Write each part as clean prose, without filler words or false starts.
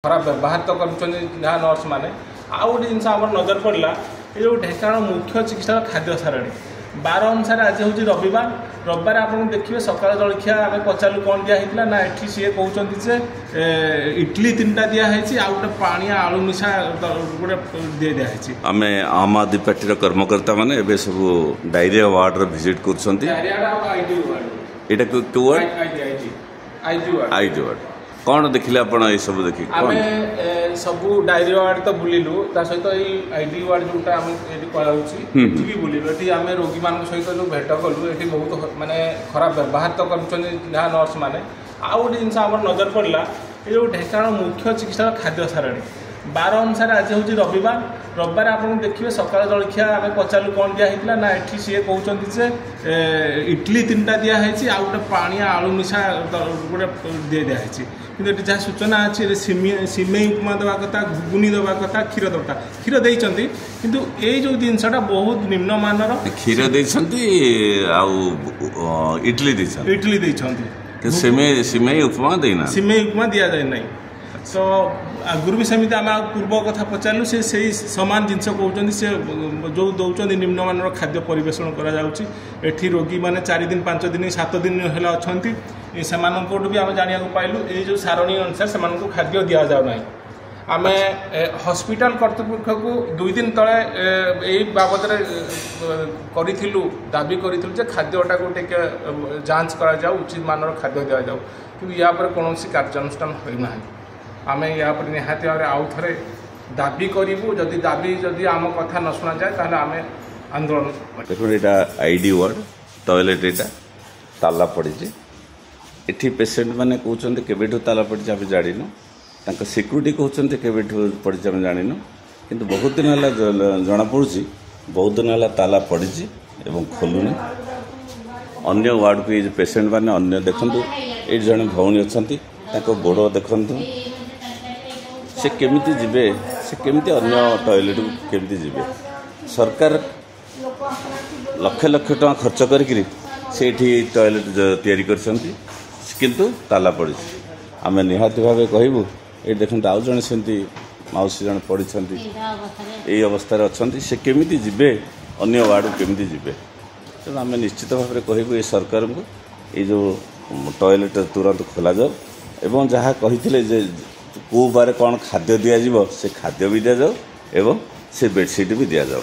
खराब व्यवहार तो कर नर्स मैंने आउ गोटे जिन आम नजर पड़ा ये जो ढेंकानाल मुख्य चिकित्सा खाद्य सारणी बार अनुसार आज हूँ रविवार रविवार आप देखिए सकाल जलखिया आम पचारू कौन दिखाई ना ये सी कहते जे इडली 3टा दिखाई आउ गोटे पानी आलू मिशा गोटे दिखाई आम आम आदमी पार्टी कर्मकर्ता मैंने ए सब डायरिया वार्ड भिजिट कर कौन देखिले आप सब देखिए आम सब डायरिया वार्ड तो बुलिलु सहित आईडी वार्ड जोटा आम ये बुलिलु ये आम रोगी मान सहित जो भेट कलु ये बहुत माने खराब व्यवहार तो कर नर्स मैंने आउ गोटे जिन आम नजर पड़ा ये जो ढेंकानाल मुख्य चिकित्सा खाद्य सारणी बार अनुसार आज हूँ रविवार रविवार आप देखिए सकाल जलखिया आम पचारू कौन दिखाई ना ये सी कहते जे इडली 3टा दिखाई आउ गोटे पानी आलू मिशा गोटे दिखाई कि जहाँ सूचना अच्छी सिमेई उपमा देवा कथा घुगुनी देवा कथा क्षीर दरकार क्षीर देते किंतु ये जो जिनसा बहुत निम्नमानर क्षीर इडली देते सिमेई उपमा देना सिमेई उपमा दि जाए ना तो आगुरी भी सेमती आम पूर्व कथा पचारू से सामान जिनस कहते से जो दौरान निम्नमान खाद्य परिवेषण कर रोगी मैंने 4 दिन 5 दिन 7 दिन है अच्छा से भी आम जाना पाइलु ये जो सारणी अनुसार से खाद्य दि जाऊना आम हॉस्पिटल कर्तृपक्ष को 2 दिन तले यही बाबद करूँ दाबी करूँ खाद्यटा को जांच करा उचित मानर खाद्य दि जाऊ कि या कौन कार्यानुष्ठान होना आम या निहाती भाव आउ थे दाबी करूँ जदि दाबी जदि आम कथा न शुणा जाए ताहले आम आंदोलन देखो ये आईडी वार्ड टॉयलेट यहाँ ताला पड़ी एठी पेसेंट मैंने कहते केवेठू ताला पड़ी आम जाणीनु तांका सिक्यूरीटी कहते केवेठू पड़ी आम जाणीनु किंतु बहुत दिन है जना पड़ी बहुत दिन है ताला पड़ी एवं खोलुनी अन्य वार्ड को ये पेसेंट मैंने अन्य देखु ये जड़े भौणी अच्छा गोड़ देखु से केमिति जिबे से केमिति अन्य टॉयलेट को केमिति जिबे सरकार लक्ष लक्ष टका खर्च करी से टॉयलेट तैयारी करछंती किंतु ताला पड़ी आम निहाती भाव कहूँ ये देखते आउ जड़े सेमती मौसी जन पड़ी यही अवस्था अच्छा से केमिति जिबे अन्य वार्ड को केमिति जिबे तेणु आम निश्चित भाव में कहूँ ये सरकार को ये जो टॉयलेट तुरंत खोल जाओ एवं जहाँ कही को बारे कौन खाद्य दि जाव से खाद्य भी दि जाओ एवं से बेडसीट भी दि जाओ।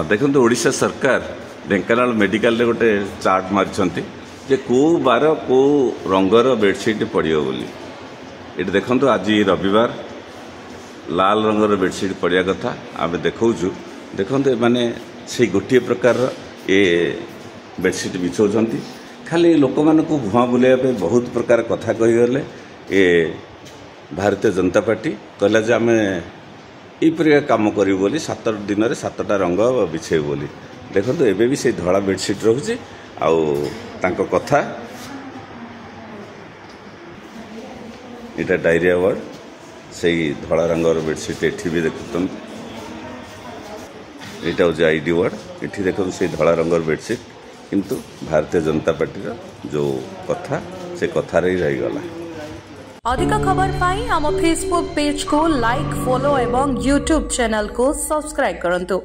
देखो ओडिशा सरकार ढेंकानाल मेडिकल रे गोटे चार्ट मारिछंती जे को बार को रंगर बेडसीट पड़ियो बोली ये देखो आज रविवार लाल रंगर बेडसीट पड़िया कथा आम देखौछु देखो माने से गोटे प्रकार ये बेडसीट बिछौछंती खाली लोक मानक भुआ बुलाइबे बहुत प्रकार कथा कहीगले ये भारतीय जनता पार्टी कहला जे आम यही काम करूँ बोली 7 दिन में 7टा रंग बिछे बोली देखो एबे भी से धड़ा बेडसीट रोचे आउ तांको कथा इटा डायरिया वार्ड से धड़ा रंगर बेडसीट एठी भी देखुन यहाँ हूँ आईडी वार्ड ये देखो से धड़ा रंगर बेडसीट किंतु भारतीय जनता पार्टी जो कथा से कथार ही रहीगला। अधिक खबर पाई आम फेसबुक पेज को लाइक फॉलो एवं यूट्यूब चैनल को सब्सक्राइब करंतु।